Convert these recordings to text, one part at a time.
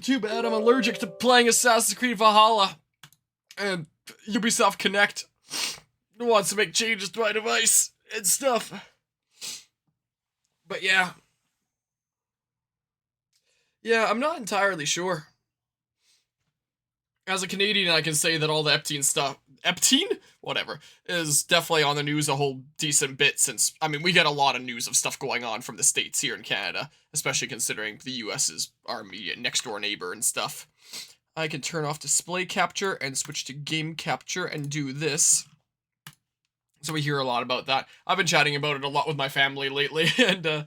Too bad I'm allergic to playing Assassin's Creed Valhalla. And Ubisoft Connect wants to make changes to my device and stuff. But yeah. Yeah, I'm not entirely sure. As a Canadian, I can say that all the Epstein stuff, whatever, is definitely on the news a whole decent bit since, I mean, we get a lot of news of stuff going on from the States here in Canada, especially considering the US is our immediate next door neighbor and stuff. I can turn off display capture and switch to game capture and do this. So we hear a lot about that. I've been chatting about it a lot with my family lately, and,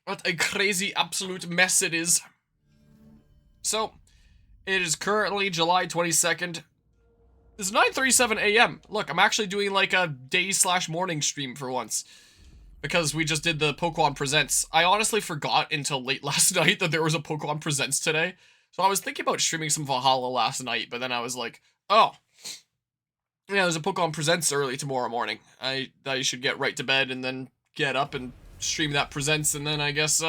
what a crazy absolute mess it is. So, it is currently July 22nd. It's 9:37 a.m. Look, I'm actually doing like a day/morning stream for once. Because we just did the Pokemon Presents. I honestly forgot until late last night that there was a Pokemon Presents today. So I was thinking about streaming some Valhalla last night, but then I was like, oh. Yeah, there's a Pokemon Presents early tomorrow morning. I should get right to bed and then get up and stream that Presents, and then I guess,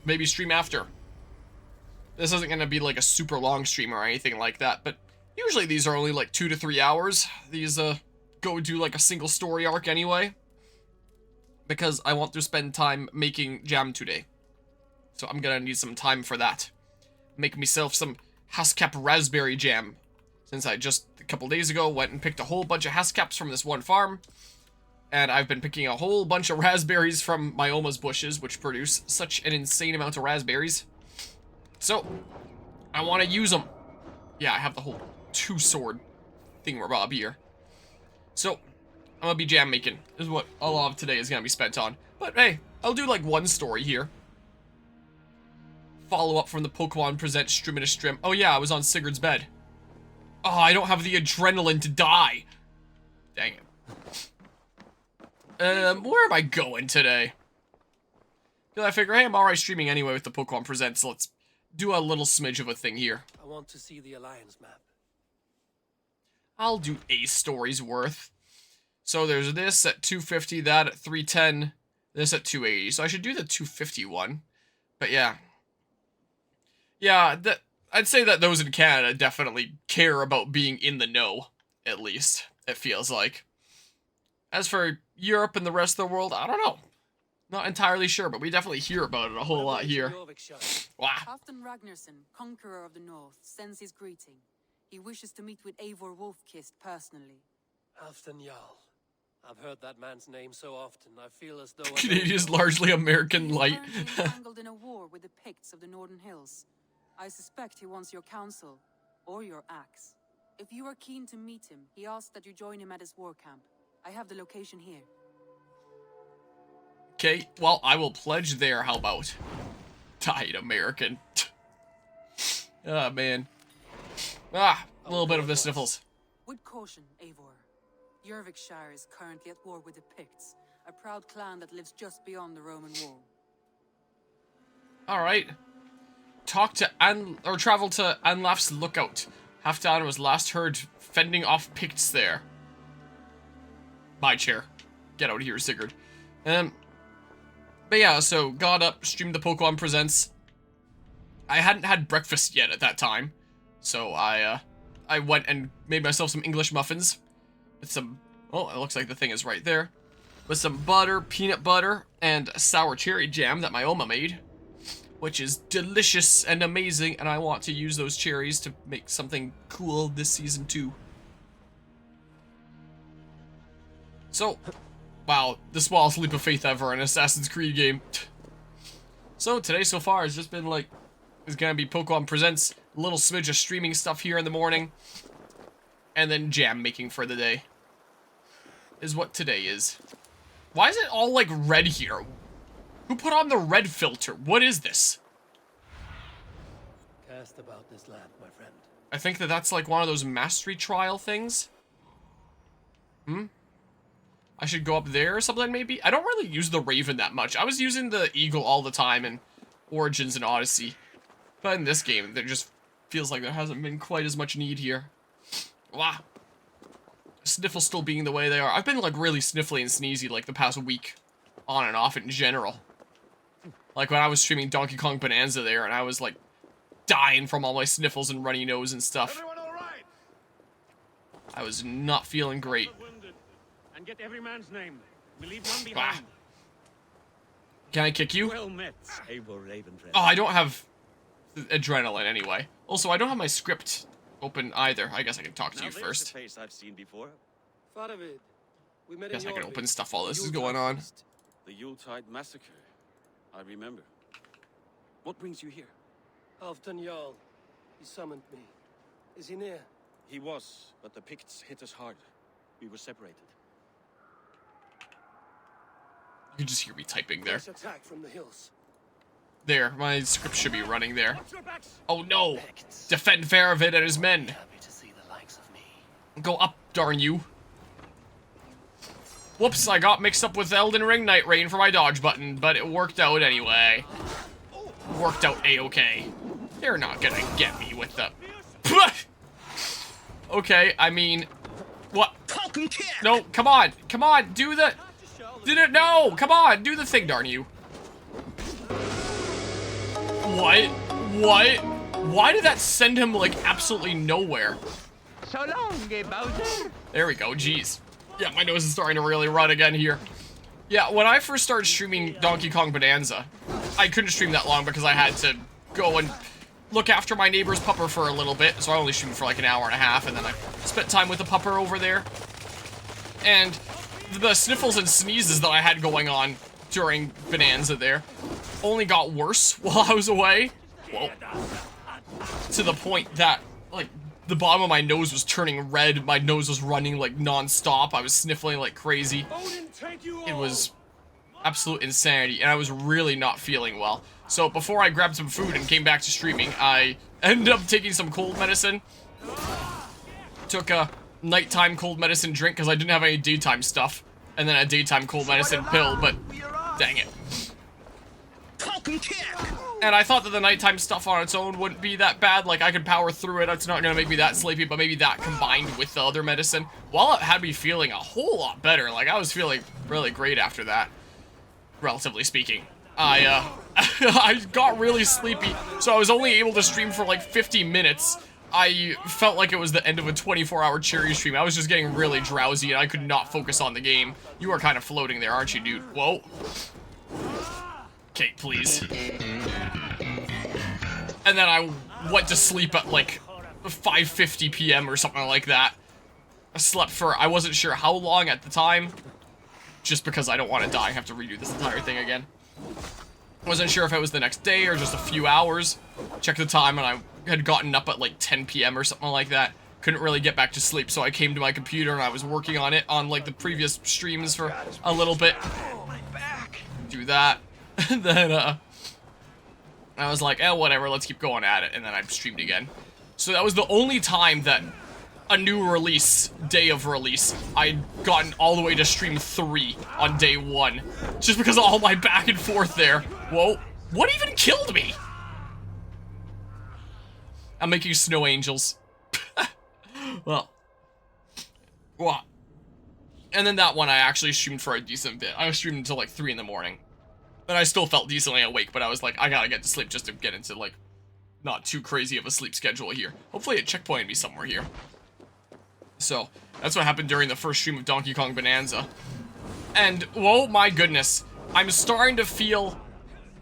maybe stream after. This isn't gonna be like a super long stream or anything like that, but usually these are only like 2 to 3 hours. These, go do like a single story arc anyway. Because I want to spend time making jam today. So I'm gonna need some time for that. Make myself some Haskap raspberry jam. Since I just, a couple days ago, went and picked a whole bunch of Haskaps from this one farm. And I've been picking a whole bunch of raspberries from my Oma's bushes, which produce such an insane amount of raspberries. So, I want to use them. Yeah, I have the whole 2-sword thingamabob here. So, I'm gonna be jam making. This is what a lot of today is gonna be spent on. But hey, I'll do like one story here. Follow up from the Pokemon Present Strim. Oh yeah, I was on Sigurd's bed. Oh, I don't have the adrenaline to die. Dang it. Where am I going today? Because I figure, hey, I'm alright streaming anyway with the Pokemon Presents, so let's do a little smidge of a thing here. I want to see the Alliance map. I'll do a story's worth. So there's this at 250, that at 310, this at 280. So I should do the 250 one. But yeah. Yeah, I'd say that those in Canada definitely care about being in the know, at least, it feels like. As for Europe and the rest of the world, I don't know. Not entirely sure, but we definitely hear about it a whole lot here. Wow. Halfdan Ragnarsson, conqueror of the north, sends his greeting. He wishes to meet with Eivor Wolfkist personally. Halfdan Jarl. I've heard that man's name so often, I feel as though Canadia's largely American light. He's currently entangled in a war with the Picts of the Northern Hills. I suspect he wants your counsel, or your axe. If you are keen to meet him, he asks that you join him at his war camp. I have the location here. Okay, well, I will pledge there, how about? Tight American. Ah, man. Ah, a little bit of the sniffles. With caution, Eivor. Jorvikshire is currently at war with the Picts, a proud clan that lives just beyond the Roman wall. Alright. Travel to Anlaf's lookout. Halfdan was last heard fending off Picts there. My chair. Get out of here, Sigurd. But yeah, so got up, streamed the Pokemon Presents. I hadn't had breakfast yet at that time, so I went and made myself some English muffins with some, oh, it looks like the thing is right there, with some butter, peanut butter, and sour cherry jam that my Oma made, which is delicious and amazing, and I want to use those cherries to make something cool this season too. So, wow, the smallest leap of faith ever in an Assassin's Creed game. So today so far has just been like, it's gonna be Pokemon Presents, a little smidge of streaming stuff here in the morning, and then jam making for the day. Is what today is. Why is it all like red here? Who put on the red filter? What is this? Cast about this land, my friend. I think that that's like one of those mastery trial things. I should go up there or something maybe? I don't really use the Raven that much. I was using the Eagle all the time in Origins and Odyssey. But in this game, there just feels like there hasn't been quite as much need here. Wow. Sniffles still being the way they are. I've been like really sniffly and sneezy like the past week. On and off in general. Like when I was streaming Donkey Kong Bonanza there, and I was like dying from all my sniffles and runny nose and stuff. Everyone all right? I was not feeling great. And get every man's name. We leave none Ah. behind. Can I kick you? Well met, able Raven. Oh, I don't have adrenaline anyway. Also, I don't have my script open either. I guess I can talk to you first. Face I've seen before. Faravid, we met Guess in I can Yorvik, open stuff while this the is Yuletide going on. feast. The Yuletide massacre. I remember. What brings you here? Halfdan Jarl, he summoned me. Is he near? He was, but the Picts hit us hard. We were separated. You can just hear me typing there. Fresh attack from the hills. There, my script should be running there. Watch your backs. Oh no! Defend Faravid and his men! Happy to see the likes of me. Go up, darn you. Whoops, I got mixed up with Elden Ring Night Rain for my dodge button, but it worked out anyway. Worked out a-okay. They're not gonna get me with the... Okay, I mean... What? No, come on! Come on, do the... Did it? No! Come on, do the thing, darn you. What? What? Why did that send him, like, absolutely nowhere? So long, Bowser. There we go, jeez. Yeah, my nose is starting to really run again here. Yeah, when I first started streaming Donkey Kong Bonanza, I couldn't stream that long because I had to go and look after my neighbor's pupper for a little bit, so I only streamed for like an hour and a half, and then I spent time with the pupper over there. And the sniffles and sneezes that I had going on during Bonanza there only got worse while I was away. Whoa. To the point that, like, the bottom of my nose was turning red, my nose was running, like, non-stop, I was sniffling like crazy. It was absolute insanity, and I was really not feeling well. So before I grabbed some food and came back to streaming, I ended up taking some cold medicine. Took a nighttime cold medicine drink because I didn't have any daytime stuff. And then a daytime cold medicine pill, but dang it. And I thought that the nighttime stuff on its own wouldn't be that bad, like I could power through it, it's not gonna make me that sleepy, but maybe that combined with the other medicine, well, it had me feeling a whole lot better. Like, I was feeling really great after that, relatively speaking. I got really sleepy, so I was only able to stream for like 50 minutes. I felt like it was the end of a 24-hour cherry stream. I was just getting really drowsy and I could not focus on the game. You are kind of floating there, aren't you, dude? Whoa. Okay, please. And then I went to sleep at like 5:50 p.m. or something like that. I slept for, I wasn't sure how long at the time, just because I don't want to die and have to redo this entire thing again. Wasn't sure if it was the next day or just a few hours. Checked the time and I had gotten up at like 10 p.m. or something like that. Couldn't really get back to sleep, so I came to my computer and I was working on it on like the previous streams for a little bit. Do that. And then I was like, eh, whatever, let's keep going at it. And then I streamed again. So that was the only time that a new release, day of release, I'd gotten all the way to stream 3 on day 1. Just because of all my back and forth there. Whoa. What even killed me? I'm making snow angels. Well. What? And then that one I actually streamed for a decent bit. I was streaming until like 3 in the morning. And I still felt decently awake, but I was like, I gotta get to sleep just to get into like, not too crazy of a sleep schedule here. Hopefully it checkpointed me somewhere here. So, that's what happened during the first stream of Donkey Kong Bonanza. And, whoa, my goodness. I'm starting to feel...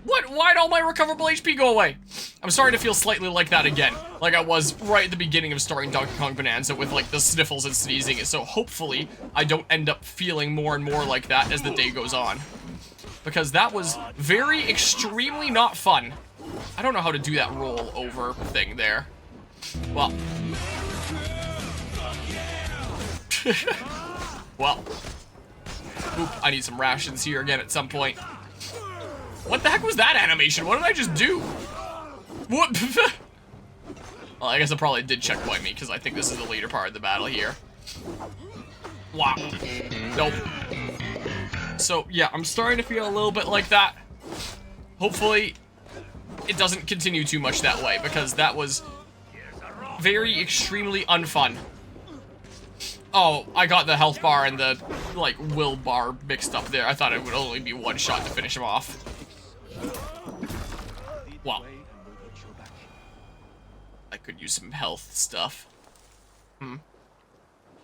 What? Why'd all my recoverable HP go away? I'm starting to feel slightly like that again. Like I was right at the beginning of starting Donkey Kong Bonanza with, like, the sniffles and sneezing. So, hopefully, I don't end up feeling more and more like that as the day goes on. Because that was very, extremely not fun. I don't know how to do that roll over thing there. Well... Well. Oop, I need some rations here again at some point. What the heck was that animation? What did I just do? What? Well, I guess it probably did checkpoint me, because I think this is the later part of the battle here. Wow. Nope. So, yeah, I'm starting to feel a little bit like that. Hopefully, it doesn't continue too much that way, because that was very extremely unfun. Oh, I got the health bar and the, like, will bar mixed up there. I thought it would only be one shot to finish him off. Well, I could use some health stuff.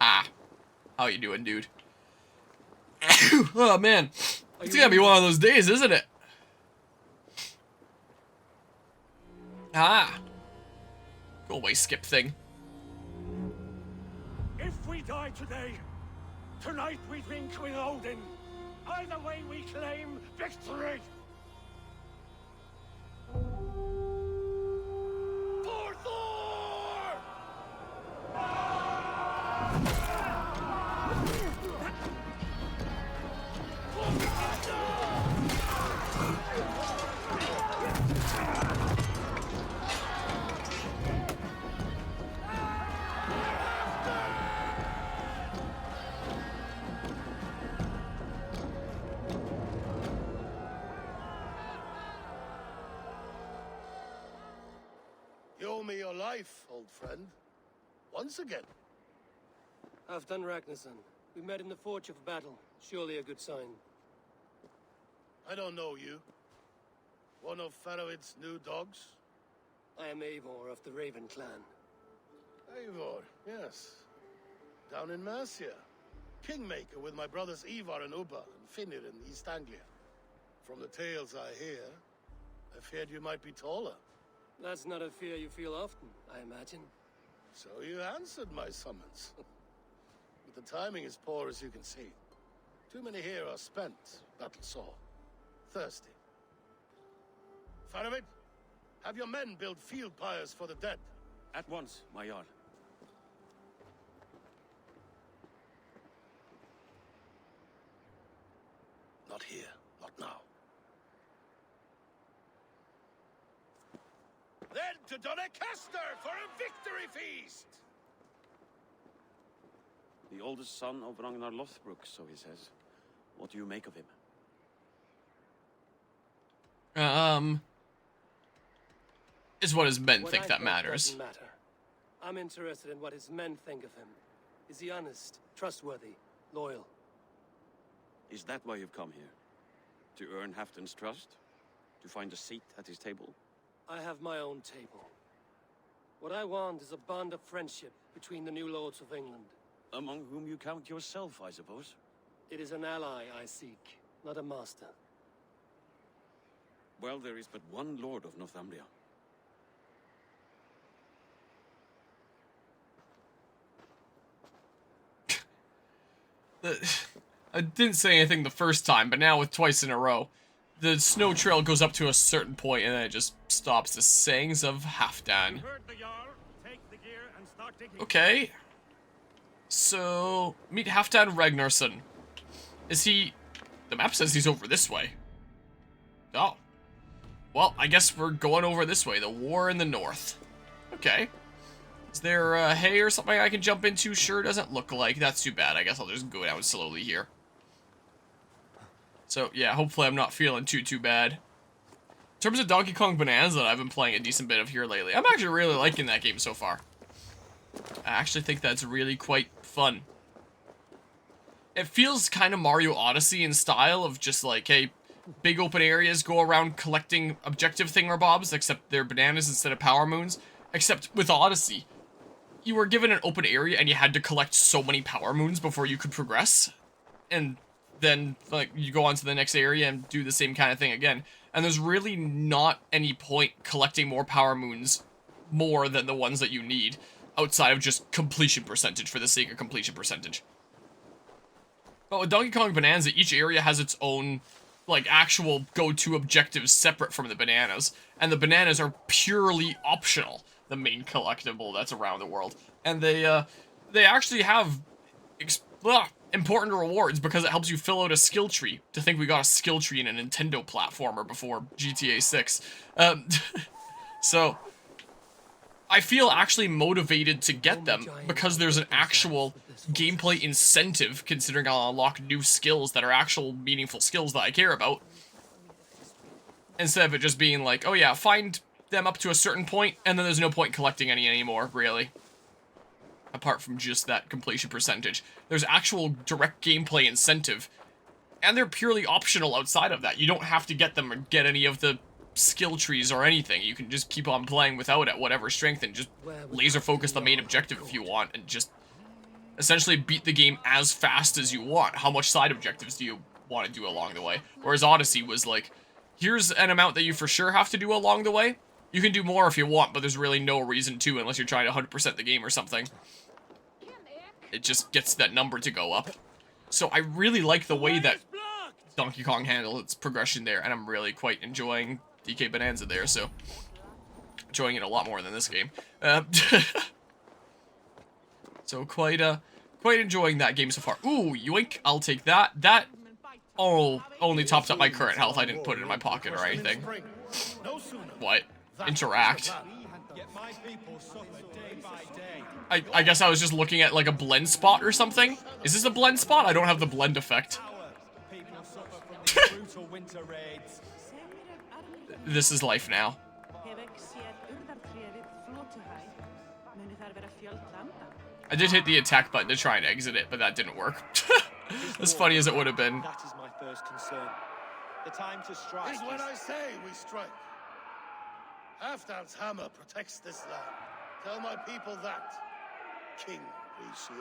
Ah. How you doing, dude? Oh, man. It's gonna be one of those days, isn't it? Ah. Go away, skip thing. If we die today, tonight we drink with Odin. Either way we claim victory. For Thor! You owe me your life, old friend. Once again. Halfdan Ragnarsson. We met in the Forge of Battle. Surely a good sign. I don't know you. One of Faroid's new dogs? I am Eivor of the Raven clan. Eivor, yes. Down in Mercia. Kingmaker with my brothers Ivar and Ubba and Finnir in East Anglia. From the tales I hear, I feared you might be taller. That's not a fear you feel often, I imagine. So you answered my summons. But the timing is poor, as you can see. Too many here are spent, battle sore, thirsty. Faramir, have your men build field pyres for the dead. At once, my Jarl. Not here, not now. Then to Doncaster for a victory feast! The oldest son of Ragnar Lothbrok, so he says. What do you make of him? It's what his men What think I that matters. doesn't matter. I'm interested in what his men think of him. Is he honest, trustworthy, loyal? Is that why you've come here? To earn Halfdan's trust? To find a seat at his table? I have my own table. What I want is a bond of friendship between the new lords of England. Among whom you count yourself, I suppose? It is an ally I seek, not a master. Well, there is but one lord of Northumbria. I didn't say anything the first time, but now with twice in a row, the snow trail goes up to a certain point and then it just stops. The sayings of Halfdan. You heard the Jarl. Take the gear and start digging. Okay. So, meet Halfdan Ragnarsson. Is he... The map says he's over this way. Oh. Well, I guess we're going over this way. The war in the north. Okay. Is there hay or something I can jump into? Sure doesn't look like. That's too bad. I guess I'll just go down slowly here. So, yeah, hopefully I'm not feeling too bad. In terms of Donkey Kong Bonanza that I've been playing a decent bit of here lately, I'm actually really liking that game so far. I actually think that's really quite fun. It feels kind of Mario Odyssey in style of just like, hey, big open areas, go around collecting objective thingamabobs, except they're bananas instead of power moons. Except with Odyssey, you were given an open area and you had to collect so many power moons before you could progress. And then, like, you go on to the next area and do the same kind of thing again. And there's really not any point collecting more power moons more than the ones that you need, outside of just completion percentage for the sake of completion percentage. But with Donkey Kong Bonanza, each area has its own, like, actual go-to objectives separate from the bananas. And the bananas are purely optional, the main collectible that's around the world. And they actually have important rewards because it helps you fill out a skill tree. To think we got a skill tree in a Nintendo platformer before GTA 6. So, I feel actually motivated to get them because there's an actual gameplay incentive, considering I'll unlock new skills that are actual meaningful skills that I care about. Instead of it just being like, oh yeah, find them up to a certain point, and then there's no point collecting any anymore, really. Apart from just that completion percentage. There's actual direct gameplay incentive, and they're purely optional outside of that. You don't have to get them or get any of the skill trees or anything. You can just keep on playing without it, whatever strength, and just laser focus the main objective if you want, and just essentially beat the game as fast as you want. How much side objectives do you want to do along the way? Whereas Odyssey was like, here's an amount that you for sure have to do along the way. You can do more if you want, but there's really no reason to unless you're trying to 100% the game or something. It just gets that number to go up. So I really like the way that Donkey Kong handled its progression there, and I'm really quite enjoying DK Bonanza there, so enjoying it a lot more than this game. So quite enjoying that game so far. Ooh, yoink, I'll take that. That only topped up my current health. I didn't put it in my pocket or anything. What? Interact. I guess I was just looking at like a blend spot or something. Is this a blend spot? I don't have the blend effect. This is life now. I did hit the attack button to try and exit it, but that didn't work. As funny as it would have been. That is my first concern. The time to strike Is when I say we strike. Halfdan's hammer protects this land. Tell my people that, King Aesir.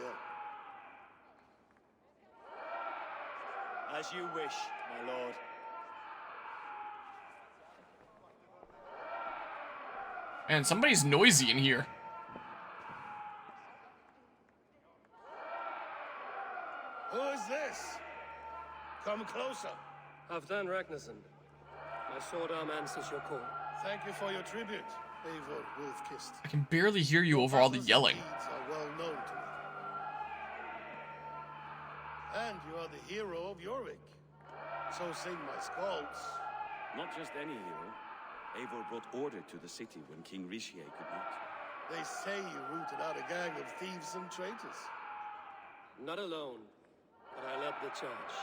As you wish, my lord. Man, somebody's noisy in here. Who is this? Come closer. Halfdan Ragnarsson. My sword arm answers your call. Thank you for your tribute, Eivor Wolf-Kissed. I can barely hear you over all the yelling. Deeds are well known to me. And you are the hero of Jorvik. So sing my skalds. Not just any hero. Eivor brought order to the city when King Rishi could not. They say you rooted out a gang of thieves and traitors. Not alone, but I led the charge.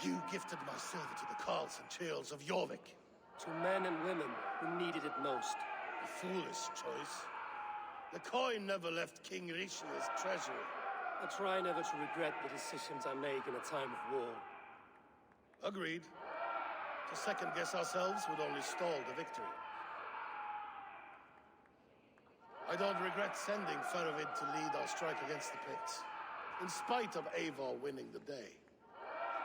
You gifted my silver to the carls and churls of Jorvik. To men and women who needed it most. A foolish choice. The coin never left King Rishi's treasury. I try never to regret the decisions I make in a time of war. Agreed. To second-guess ourselves would only stall the victory. I don't regret sending Faravid to lead our strike against the Picts, in spite of Eivor winning the day.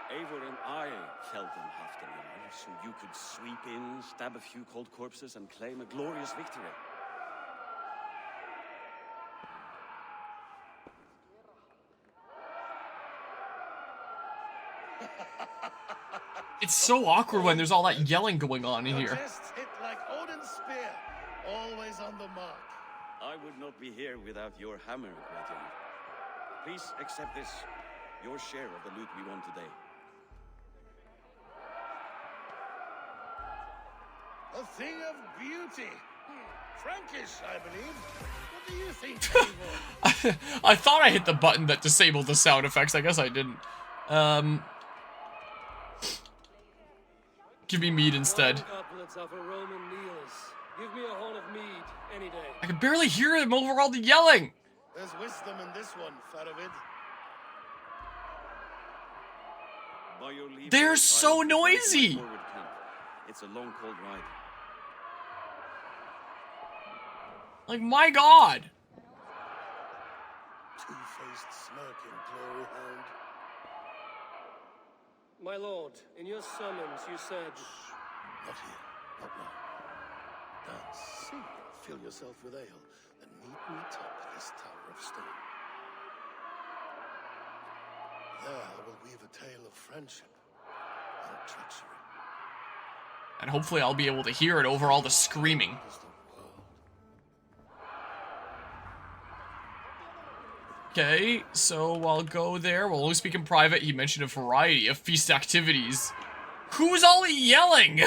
Eivor and I held them Halfdan, so you could sweep in, stab a few cold corpses, and claim a glorious victory. It's so awkward when there's all that yelling going on in Your here. jests hit like Odin's spear, always on the mark. I would not be here without your hammer, Great Jarl. Please accept this, your share of the loot we won today. A thing of beauty. Frankish, I believe. What do you think, Eivor? I thought I hit the button that disabled the sound effects. I guess I didn't. Give me mead instead. Couplets of a Roman meals. Give me a horn of mead any day. I can barely hear him over all the yelling. There's wisdom in this one, Faravid. By your leave, They're Lord, so I will prepare for my noisy. forward camp. It's a long, cold ride. Like, my god. Two-faced smirking glory hound. My lord, in your summons you said... Not here, not now. Dance, sing, and fill yourself with ale, and meet me atop this tower of stone. There I will weave a tale of friendship and treachery. And hopefully I'll be able to hear it over all the screaming. Is the world. Okay, so I'll go there. We'll only speak in private. He mentioned a variety of feast activities. Who's all yelling?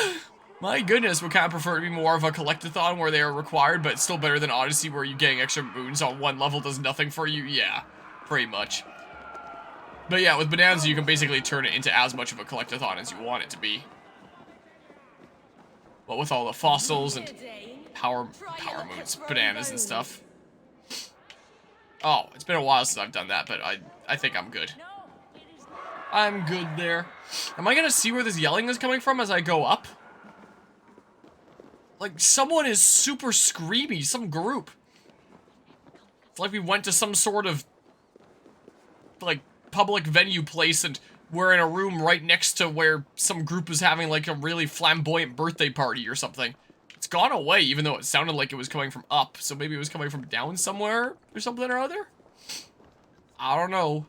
My goodness, would kind of prefer to be more of a collectathon where they are required, but it's still better than Odyssey where you getting extra moons on one level does nothing for you. Yeah, pretty much. But yeah, with Bonanza, you can basically turn it into as much of a collectathon as you want it to be. But with all the fossils and power moons, bananas and stuff. Oh, it's been a while since I've done that, but I think I'm good. I'm good there. Am I gonna see where this yelling is coming from as I go up? Like, someone is super screamy, some group. It's like we went to some sort of, like, public venue place and we're in a room right next to where some group is having, like, a really flamboyant birthday party or something. It's gone away, even though it sounded like it was coming from up, so maybe it was coming from down somewhere or something or other? I don't know.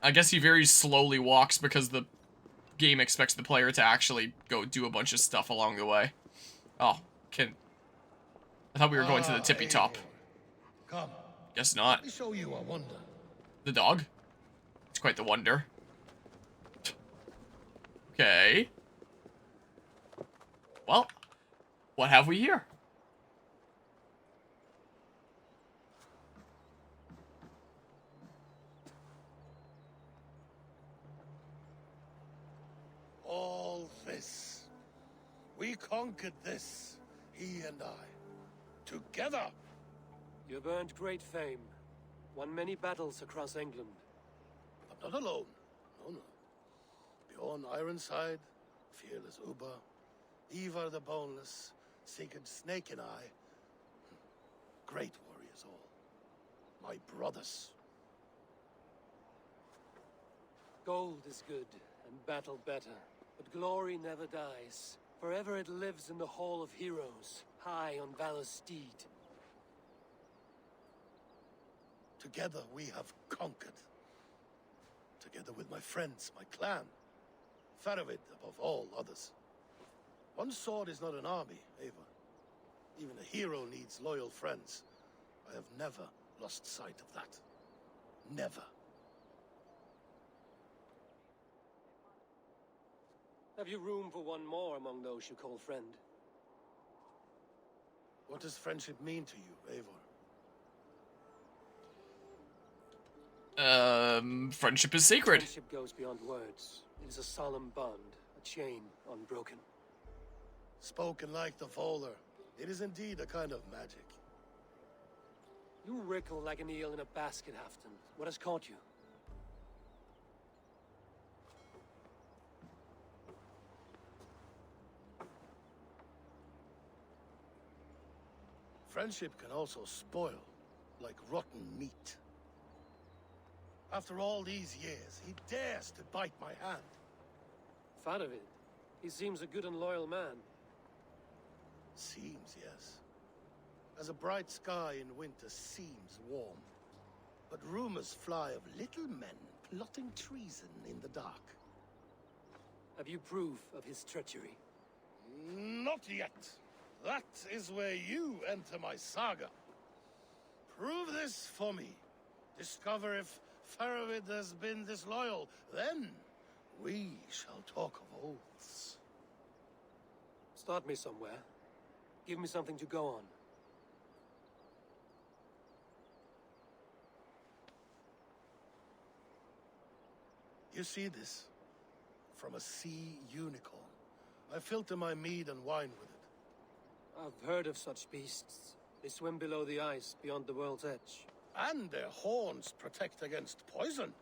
I guess he very slowly walks because the game expects the player to actually go do a bunch of stuff along the way. Oh, I thought we were going to the tippy top. Come, Guess not. let me show you a wonder. The dog? It's quite the wonder. Okay. Well, what have we here? All this. We conquered this, he and I. Together. You've earned great fame. Won many battles across England. But not alone. No, no. Bjorn Ironside, fearless Uber, Ivar the Boneless, Sigurd Snake and I. Great warriors all. My brothers. Gold is good, and battle better. But glory never dies. Forever it lives in the Hall of Heroes, high on Valor's steed. Together we have conquered. Together with my friends, my clan. Faravid above all others. One sword is not an army, Eivor. Even a hero needs loyal friends. I have never lost sight of that. Never. Have you room for one more among those you call friend? What does friendship mean to you, Eivor? Friendship is sacred. Friendship goes beyond words. It is a solemn bond, a chain unbroken. Spoken like the Volar, it is indeed a kind of magic. You wrinkle like an eel in a basket, Halfdan. What has caught you? Friendship can also spoil, like rotten meat. After all these years, he dares to bite my hand. Faravid. He seems a good and loyal man. Seems, yes. As a bright sky in winter seems warm. But rumors fly of little men plotting treason in the dark. Have you proof of his treachery? Not yet. That is where you enter my saga. Prove this for me. Discover if Faravid has been disloyal. Then we shall talk of oaths. Start me somewhere. Give me something to go on. You see this? From a sea unicorn. I filter my mead and wine with it. I've heard of such beasts. They swim below the ice, beyond the world's edge. And their horns protect against poison.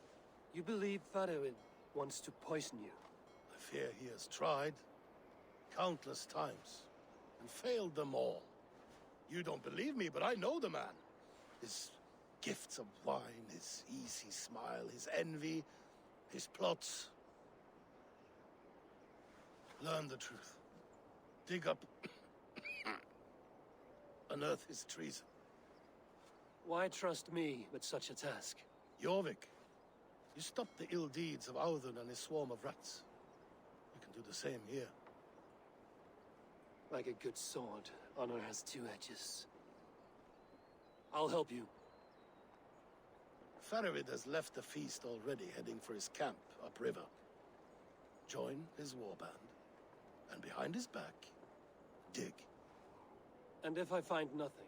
You believe Faravid wants to poison you? I fear he has tried countless times and failed them all. You don't believe me, but I know the man. His gifts of wine, his easy smile, his envy, his plots. Learn the truth. Dig up, unearth his treason. Why trust me with such a task? Jorvik, you stopped the ill deeds of Audun and his swarm of rats. You can do the same here. Like a good sword, honor has two edges. I'll help you. Faravid has left the feast already, heading for his camp upriver. Join his warband, and behind his back, dig. And if I find nothing?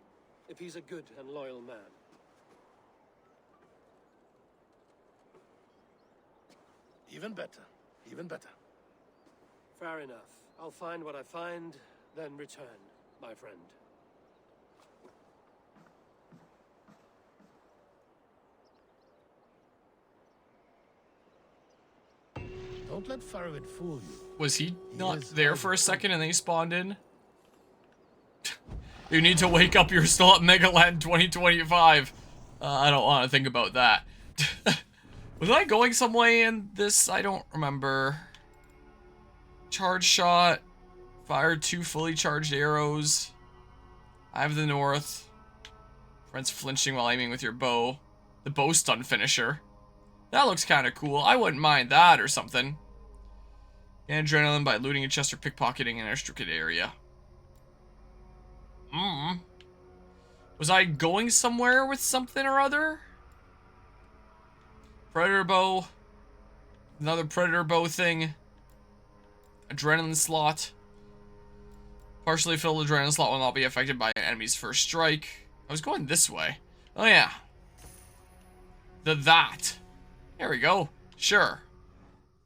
If he's a good and loyal man? Even better, even better. Fair enough. I'll find what I find, then return, my friend. Don't let Faravid fool you. Was he not is there hiding for a second and then he spawned in? You need to wake up, you're still at Megaland 2025. I don't want to think about that. Was I going some way in this? I don't remember. Charge shot. Fired 2 fully charged arrows. Eye of the North. Friends flinching while aiming with your bow. The bow stun finisher. That looks kind of cool. I wouldn't mind that or something. And adrenaline by looting a chest or pickpocketing an restricted area. Was I going somewhere with something or other? Predator bow. Another predator bow thing. Adrenaline slot. Partially filled adrenaline slot will not be affected by an enemy's first strike. I was going this way. Oh yeah. That. There we go. Sure.